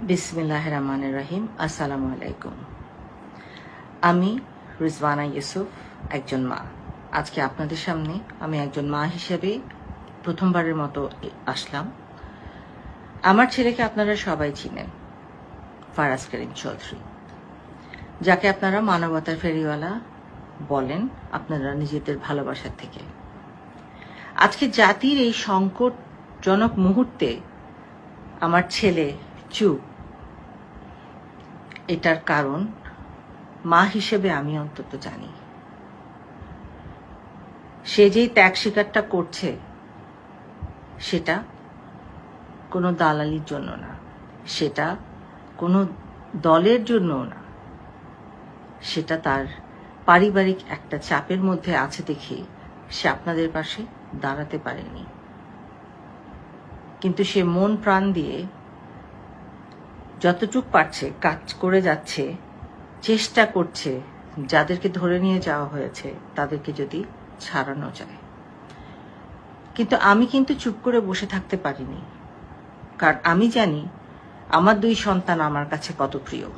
বিসমিল্লাহির রহমানির রহিম। আসসালামু আলাইকুম। আমি রিজওয়ানা ইউসুফ, একজন মা। আজকে আপনাদের সামনে আমি একজন মা হিসেবে প্রথমবারের মতো আসলাম। আমার ছেলেকে আপনারা সবাই চিনেন, ফারাজ করিম চৌধুরী, যাকে আপনারা মানবতার ফেরিওয়ালা বলেন আপনারা নিজেদের ভালোবাসার থেকে। আজকে জাতির এই সংকটজনক মুহূর্তে আমার ছেলে চুপ, এটার কারণ মা হিসেবে আমি অন্তত জানি। সে যেই ত্যাগ স্বীকারটা করছে সেটা কোনো দালালির জন্য না, সেটা কোনো দলের জন্য না, সেটা তার পারিবারিক একটা চাপের মধ্যে আছে দেখে সে আপনাদের পাশে দাঁড়াতে পারেনি। কিন্তু সে মন প্রাণ দিয়ে যতটুকু পারছে কাজ করে যাচ্ছে, চেষ্টা করছে যাদেরকে ধরে নিয়ে যাওয়া হয়েছে তাদেরকে যদি ছাড়ানো যায়। কিন্তু আমি চুপ করে বসে থাকতে পারিনি, কারণ আমি জানি আমার দুই সন্তান আমার কাছে কত প্রিয়।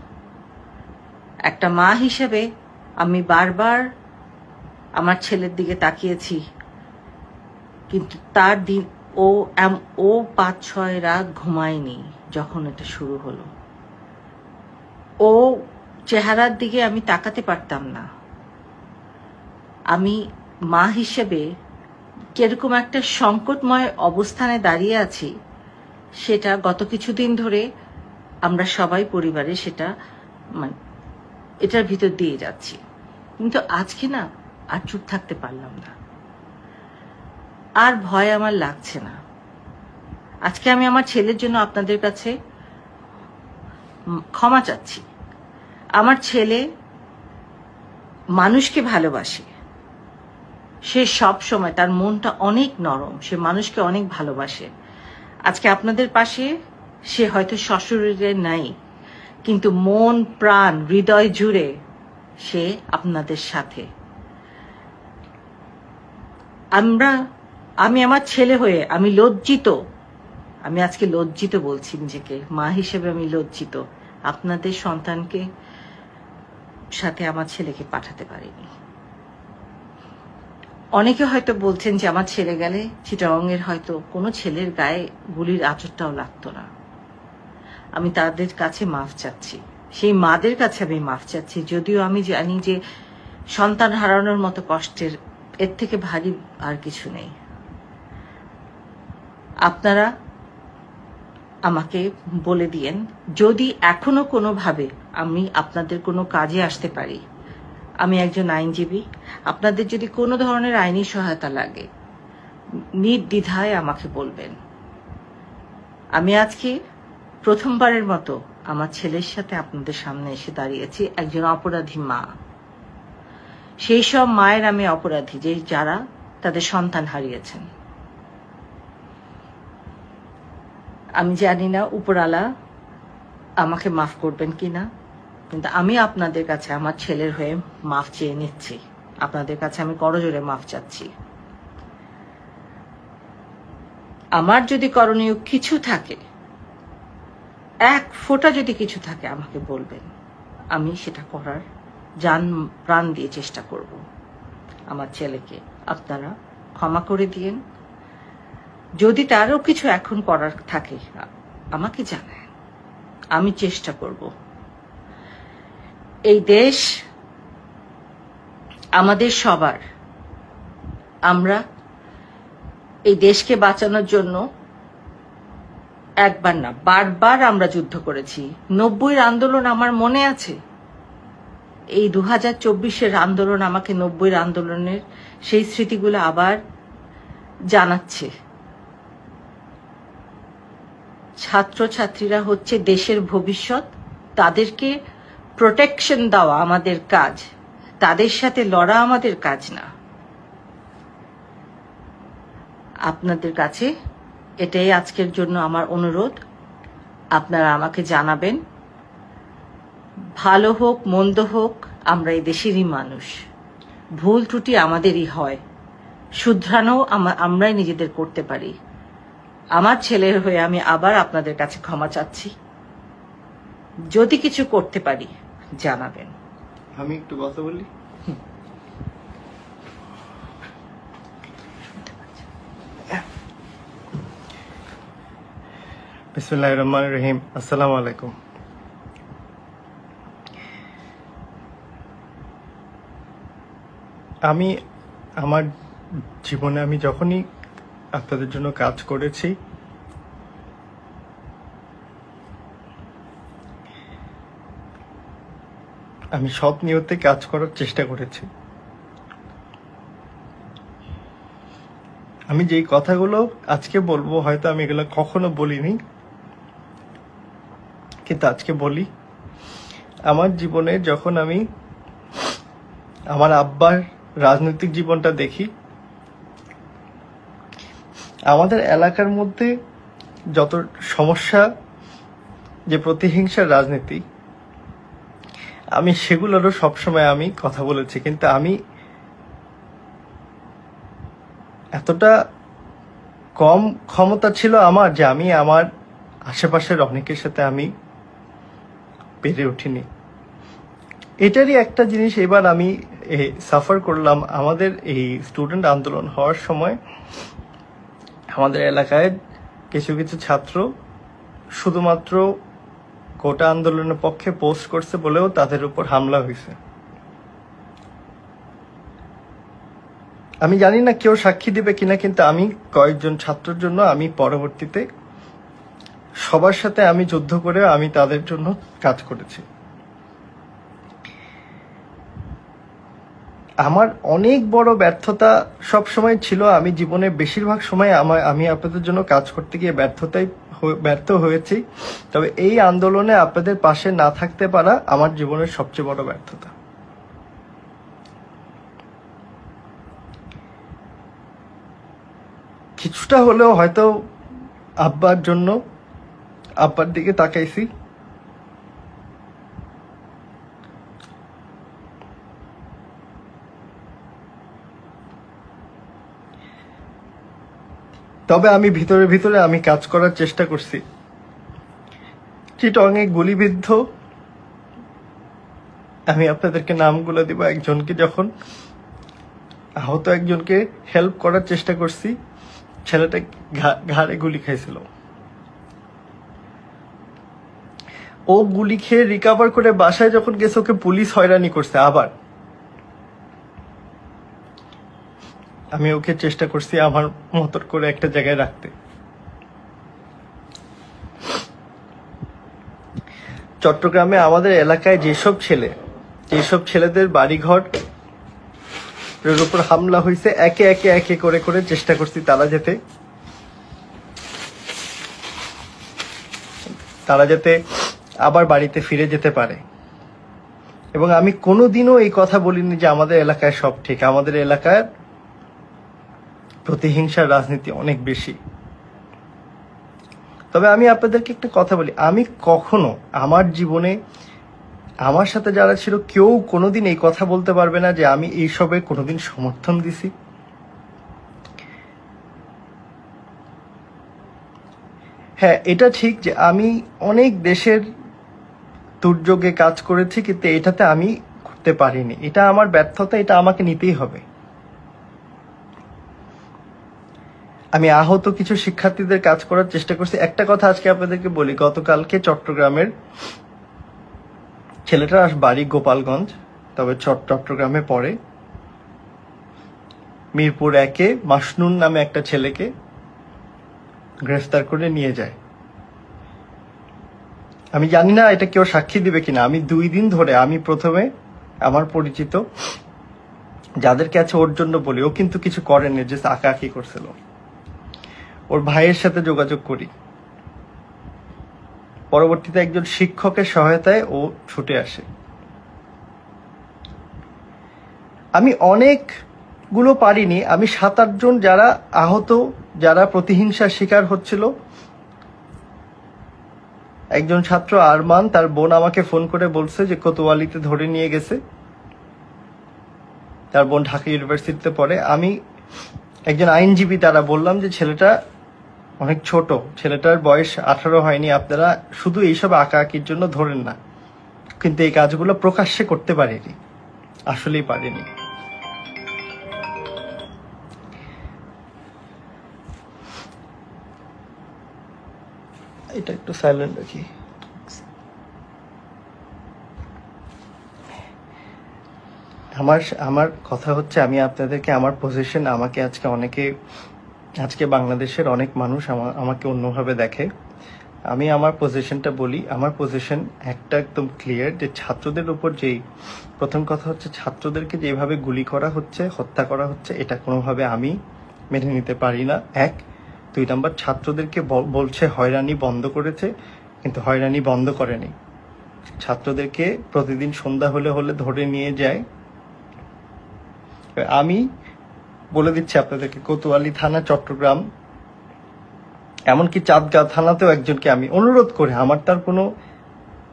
একটা মা হিসেবে আমি বারবার আমার ছেলের দিকে তাকিয়েছি, কিন্তু তার দিন ও 5-6 রাত ঘুমায়নি যখন এটা শুরু হলো। ও চেহারার দিকে আমি তাকাতে পারতাম না। আমি মা হিসেবে কিরকম একটা সংকটময় অবস্থানে দাঁড়িয়ে আছি সেটা গত কিছুদিন ধরে আমরা সবাই পরিবারে সেটা এটার ভিতর দিয়ে যাচ্ছি। কিন্তু আজকে না আর চুপ থাকতে পারলাম না, আর ভয় আমার লাগছে না। আজকে আমি আমার ছেলের জন্য আপনাদের কাছে ক্ষমা চাচ্ছি। আমার ছেলে মানুষকে ভালোবাসে, সে সব সময়, তার মনটা অনেক নরম, সে মানুষকে অনেক ভালোবাসে। আজকে আপনাদের পাশে সে হয়তো সশরীরে নাই, কিন্তু মন প্রাণ হৃদয় জুড়ে সে আপনাদের সাথে। আমি আমার ছেলে হয়ে আমি লজ্জিত, আমি আজকে লজ্জিত বলছি নিজেকে, মা হিসেবে আমি লজ্জিত আপনাদের সন্তানকে সাথে আমার ছেলেকে পাঠাতে পারিনি। অনেকে হয়তো বলছেন যে আমার ছেলে গেলে চিটাগংয়ের হয়তো কোনো ছেলের গায়ে গুলির আঁচড়টাও লাগতো না। আমি তাদের কাছে মাফ চাচ্ছি, সেই মাদের কাছে আমি মাফ চাচ্ছি, যদিও আমি জানি যে সন্তান হারানোর মতো কষ্টের এর থেকে ভারী আর কিছু নেই। আপনারা আমাকে বলে দিয়েন, যদি এখনো কোনোভাবে আমি আপনাদের কোনো কাজে আসতে পারি। আমি একজন আইনজীবী, আপনাদের যদি কোনো ধরনের আইনি সহায়তা লাগে নির্দ্বিধায় আমাকে বলবেন। আমি আজকে প্রথমবারের মতো আমার ছেলের সাথে আপনাদের সামনে এসে দাঁড়িয়েছি, একজন অপরাধী মা। সেই সব মায়ের আমি অপরাধী যে যারা তাদের সন্তান হারিয়েছেন। আমি জানি না উপরওয়ালা আমাকে মাফ করবেন কিনা, কিন্তু আমি আপনাদের কাছে আমার ছেলের হয়ে মাফ চেয়ে নিচ্ছি। আপনাদের কাছে আমি করজোড়ে মাফ চাচ্ছি। আমার যদি করণীয় কিছু থাকে, এক ফোঁটা যদি কিছু থাকে আমাকে বলবেন, আমি সেটা করার জান প্রাণ দিয়ে চেষ্টা করব। আমার ছেলেকে আপনারা ক্ষমা করে দিয়েন। যদি তারও কিছু এখন করার থাকে আমাকে জানান, আমি চেষ্টা করব। এই দেশ আমাদের সবার। আমরা এই দেশকে বাঁচানোর জন্য একবার না বারবার আমরা যুদ্ধ করেছি। 90-এর আন্দোলন আমার মনে আছে, এই 2024-এর আন্দোলন আমাকে 90-এর আন্দোলনের সেই স্মৃতিগুলো আবার জানাচ্ছে। ছাত্রছাত্রীরা হচ্ছে দেশের ভবিষ্যৎ, তাদেরকে প্রোটেকশন দেওয়া আমাদের কাজ, তাদের সাথে লড়া আমাদের কাজ না। আপনাদের কাছে এটাই আজকের জন্য আমার অনুরোধ। আপনারা আমাকে জানাবেন, ভালো হোক মন্দ হোক আমরা এই দেশেরই মানুষ, ভুল ত্রুটি আমাদেরই হয়, শুধরানো আমরাই নিজেদের করতে পারি। আমার ছেলের হয়ে আমি আবার আপনাদের কাছে ক্ষমা চাচ্ছি। যদি কিছু করতে পারি জানাবেন। আমি একটু কথা বলি। বিসমিল্লাহির রহমানির রহিম। আসসালামু আলাইকুম। আমি আমার জীবনে আমি যখনই আপনাদের জন্য কাজ করেছি, আমি সব নিয়তে কাজ করার চেষ্টা করেছি। আমি যেই কথাগুলো আজকে বলবো হয়তো আমি এগুলো কখনো বলিনি, কিন্তু আজকে বলি। আমার জীবনে যখন আমি আমার আব্বার রাজনৈতিক জীবনটা দেখি, আমাদের এলাকার মধ্যে যত সমস্যা, যে প্রতিহিংসার রাজনীতি, আমি সেগুলোরও সবসময় আমি কথা বলেছি। কিন্তু আমি এতটা কম ক্ষমতা ছিল আমার যে আমি আমার আশেপাশের অনেকের সাথে আমি পেরে উঠিনি। এটারই একটা জিনিস এবার আমি সাফার করলাম। আমাদের এই স্টুডেন্ট আন্দোলন হওয়ার সময় আমাদের এলাকায় কিছু কিছু ছাত্র শুধুমাত্র কোটা আন্দোলনের পক্ষে পোস্ট করছে বলেও তাদের উপর হামলা হয়েছে। আমি জানি না কেউ সাক্ষী দিবে কিনা, কিন্তু আমি কয়েকজন ছাত্রের জন্য আমি পরবর্তীতে সবার সাথে আমি যুদ্ধ করে আমি তাদের জন্য কাজ করেছি। আমার অনেক বড় ব্যর্থতা সব সময় ছিল। আমি জীবনে বেশিরভাগ সময় আমি আপনাদের জন্য কাজ করতে গিয়ে ব্যর্থ হয়েছি। তবে এই আন্দোলনে আপনাদের পাশে না থাকতে পারা আমার জীবনের সবচেয়ে বড় ব্যর্থতা। কিছুটা হলেও হয়তো আব্বার জন্য আব্বার দিকে তাকাইছি। তবে আমি ভিতরে ভিতরে আমি কাজ করার চেষ্টা করছি। চিটংয়ে গুলিবিদ্ধ, আমি আপনাদেরকে নামগুলো দিব, একজনকে যখন আহত একজনকে হেল্প করার চেষ্টা করছি, ছেলেটা ঘাড়ে গুলি খাইছিল। ও গুলি খেয়ে রিকভার করে বাসায় যখন গেছে ওকে পুলিশ হয়রানি করছে। আবার আমি ওকে চেষ্টা করছি আমার মতো করে একটা জায়গায় রাখতে। চট্টগ্রামে আমাদের এলাকায় যেসব ছেলেদের বাড়িঘর এর উপর হামলা হয়েছে, একে একে করে চেষ্টা করছি তারা যাতে আবার বাড়িতে ফিরে যেতে পারে। এবং আমি কোনোদিনও এই কথা বলিনি যে আমাদের এলাকায় সব ঠিক। আমাদের এলাকায় প্রতিহিংসার রাজনীতি অনেক বেশি। তবে আমি আপনাদেরকে একটা কথা বলি, আমি কখনো আমার জীবনে আমার সাথে যারা ছিল কেউ কোনোদিন এই কথা বলতে পারবে না যে আমি এইসবের কোনোদিন সমর্থন দিছি। হ্যাঁ, এটা ঠিক যে আমি অনেক দেশের দুর্যোগে কাজ করেছি, কিন্তু এটাতে আমি করতে পারিনি। এটা আমার ব্যর্থতা, এটা আমাকে নিতেই হবে। আমি আহত কিছু শিক্ষার্থীদের কাজ করার চেষ্টা করছি। একটা কথা আজকে আপনাদেরকে বলি, গতকালকে চট্টগ্রামের ছেলেটার বাড়ি গোপালগঞ্জ, তবে চট্টগ্রামে পড়ে। মিরপুর 1-এ মাসনুন নামে একটা ছেলেকে গ্রেফতার করে নিয়ে যায়। আমি জানি না এটা কেউ সাক্ষী দিবে কিনা। আমি 2 দিন ধরে আমি প্রথমে আমার পরিচিত যাদের কাছে ওর জন্য বলি, ও কিন্তু কিছু করেনি, যে আঁকাআঁকি করছিল। ওর ভাইয়ের সাথে যোগাযোগ করি। পরবর্তীতে একজন শিক্ষকের সহায়তায় ও ছুটে আসে। আমি অনেকগুলো পারিনি। আমি 7-8 জন যারা আহত, যারা প্রতিহিংসার শিকার হচ্ছিল, একজন ছাত্র আরমান, তার বোন আমাকে ফোন করে বলছে যে কোতোয়ালিতে ধরে নিয়ে গেছে। তার বোন ঢাকা ইউনিভার্সিটিতে পড়ে। আমি একজন আইনজীবী, তারা বললাম যে ছেলেটা অনেক ছোট, ছেলেটার বয়স 18 হয়নি। আপনারা শুধু এইসব আঁকাআঁকির জন্য ধরেন না, কিন্তু এই কাজগুলো প্রকাশ্যে করতে পারেনি, আসলেই পারেনি। এটা একটু সাইলেন্ট রাখি। আমার আমার কথা হচ্ছে, আমি আপনাদেরকে আমার পজিশন, আমাকে আজকে বাংলাদেশের অনেক মানুষ আমাকে অন্যভাবে দেখে। আমি আমার পজিশনটা বলি। আমার পজিশন একটা একদম ক্লিয়ার, যে ছাত্রদের উপর যেই প্রথম কথা হচ্ছে, ছাত্রদেরকে যেভাবে গুলি করা হচ্ছে, হত্যা করা হচ্ছে, এটা কোনোভাবে আমি মেনে নিতে পারি না। 1, 2 নাম্বার, ছাত্রদেরকে বলছে হয়রানি বন্ধ করেছে, কিন্তু হয়রানি বন্ধ করেনি। ছাত্রদেরকে প্রতিদিন সন্ধ্যা হলে ধরে নিয়ে যায়। আমি বলে দিচ্ছি আপনাদেরকে, কোতোয়ালি থানা, চট্টগ্রাম, এমনকি চাঁদগাঁও থানাতেও একজনকে আমি অনুরোধ করে, আমার তার কোনো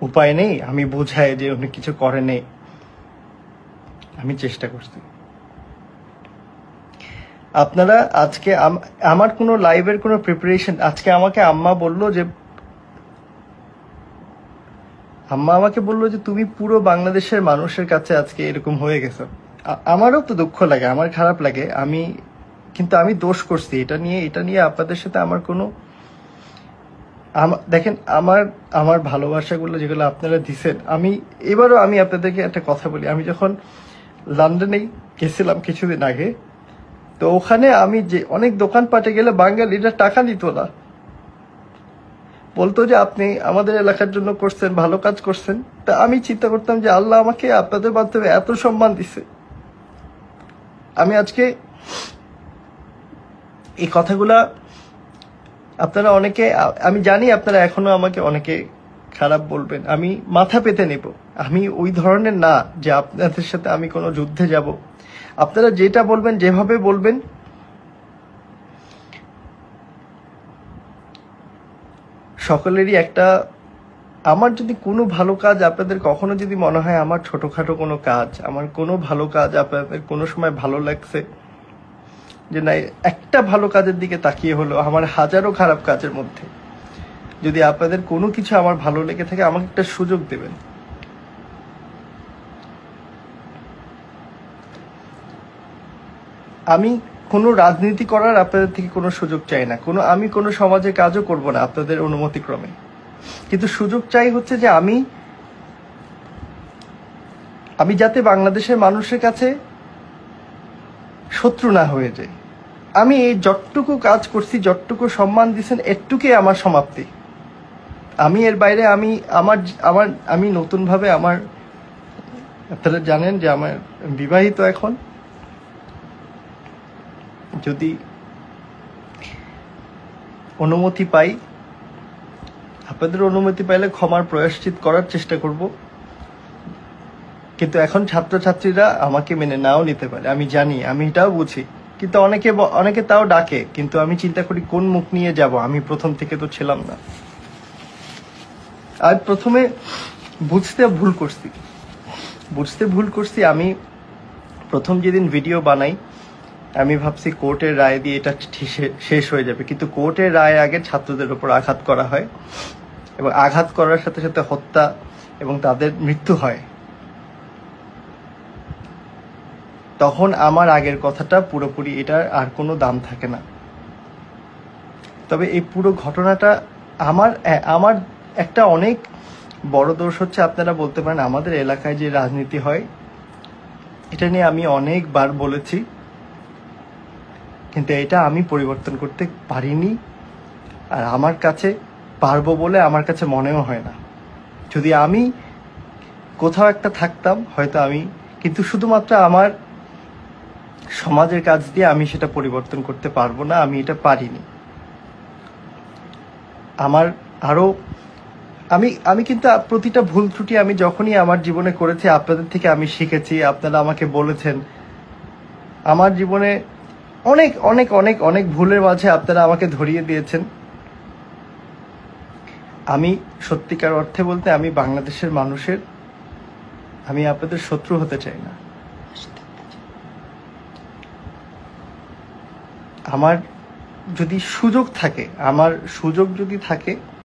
উপায় নেই, আমি বোঝাই যে উনি কিছু করে নেই, আমি চেষ্টা করছি। আপনারা আজকে আমার কোনো লাইভের কোনো প্রিপারেশন, আজকে আমাকে আম্মা আমাকে বললো যে তুমি পুরো বাংলাদেশের মানুষের কাছে আজকে এরকম হয়ে গেছো। আমারও তো দুঃখ লাগে, আমার খারাপ লাগে, কিন্তু আমি দোষ করছি এটা নিয়ে আপনাদের সাথে আমার কোনো, দেখেন আমার ভালোবাসাগুলো যেগুলো আপনারা দিছেন, এবারও আমি আপনাদেরকে একটা কথা বলি। আমি যখন লন্ডনে গেছিলাম কিছুদিন আগে, তো ওখানে আমি যে অনেক দোকানপাটে গেলে বাঙালিরা টাকা নিত না, বলতো যে আপনি আমাদের এলাকার জন্য করছেন, ভালো কাজ করছেন। তা আমি চিন্তা করতাম যে আল্লাহ আমাকে আপনাদের মাধ্যমে এত সম্মান দিছে। আমি আজকে এই কথাগুলা আপনারা অনেকে, আমি জানি আপনারা এখনো আমাকে অনেকে খারাপ বলবেন, আমি মাথা পেতে নেব। আমি ওই ধরনের না যে আপনাদের সাথে আমি কোনো যুদ্ধে যাব। আপনারা যেটা বলবেন, যেভাবে বলবেন, সকলেরই একটা, আমার যদি কোনো ভালো কাজ আপনাদের কখনো যদি মনে হয় আমার ছোটখাটো কোনো কাজ, আমার কোনো ভালো কাজ আপনাদের কোনো সময় ভালো লাগছে, যে না একটা ভালো কাজের দিকে তাকিয়ে হলো আমার হাজারো খারাপ কাজের মধ্যে, যদি আপনাদের কোনো কিছু আমার ভালো লেগে থাকে, আমাকে একটা সুযোগ দেবেন। আমি কোনো রাজনীতি করার আপনাদের থেকে কোনো সুযোগ চাই না, আমি কোনো সমাজে কাজও করব না আপনাদের অনুমতিক্রমে, কিন্তু সুযোগ চাই হচ্ছে যে আমি যাতে বাংলাদেশের মানুষের কাছে শত্রু না হয়ে যাই। আমি এই যতটুকু কাজ করছি, যতটুকু সম্মান দিচ্ছেন, এটুকুই আমার সমাপ্তি। আমি এর বাইরে আমি নতুনভাবে আপনারা জানেন যে আমার বিবাহিত এখন, যদি অনুমতি পাই, আপনাদের অনুমতি পাইলে ক্ষমার প্রয়াশ্চিত করার চেষ্টা করব। কিন্তু এখন ছাত্রছাত্রীরা আমাকে মেনে নাও নিতে পারে, আমি জানি, আমি এটাও বুঝি, কিন্তু অনেকে তাও ডাকে, কিন্তু আমি চিন্তা করি কোন মুখ নিয়ে যাব। আমি প্রথম থেকে তো ছিলাম না, আর প্রথমে বুঝতে ভুল করছি। আমি প্রথম যেদিন ভিডিও বানাই, আমি ভাবছি কোর্টের রায় দিয়ে এটা শেষ হয়ে যাবে, কিন্তু কোর্টের রায়ের আগে ছাত্রদের উপর আঘাত করা হয়, এবং আঘাত করার সাথে সাথে হত্যা এবং তাদের মৃত্যু হয়। তখন আমার আগের কথাটা পুরোপুরি, এটার আর কোনো দাম থাকে না। তবে এই পুরো ঘটনাটা আমার একটা অনেক বড় দোষ হচ্ছে, আপনারা বলতে পারেন আমাদের এলাকায় যে রাজনীতি হয়, এটা নিয়ে আমি অনেকবার বলেছি, কিন্তু এটা আমি পরিবর্তন করতে পারিনি, আর আমার কাছে পারবো বলে আমার কাছে মনেও হয় না। যদি আমি কোথাও একটা থাকতাম হয়তো কিন্তু শুধুমাত্র আমার সমাজের কাজ দিয়ে আমি সেটা পরিবর্তন করতে পারবো না, আমি এটা পারিনি। আমি কিন্তু প্রতিটা ভুল ত্রুটি আমি যখনই আমার জীবনে করেছি, আপনাদের থেকে আমি শিখেছি, আপনারা আমাকে বলেছেন। আমার জীবনে অনেক অনেক অনেক অনেক ভুলের মাঝে আপনারা আমাকে ধরিয়ে দিয়েছেন। আমি সত্যিকার অর্থে বলতে, আমি বাংলাদেশের মানুষের, আমি আপনাদের শত্রু হতে চাই না। যদি সুযোগ থাকে, আমার সুযোগ যদি থাকে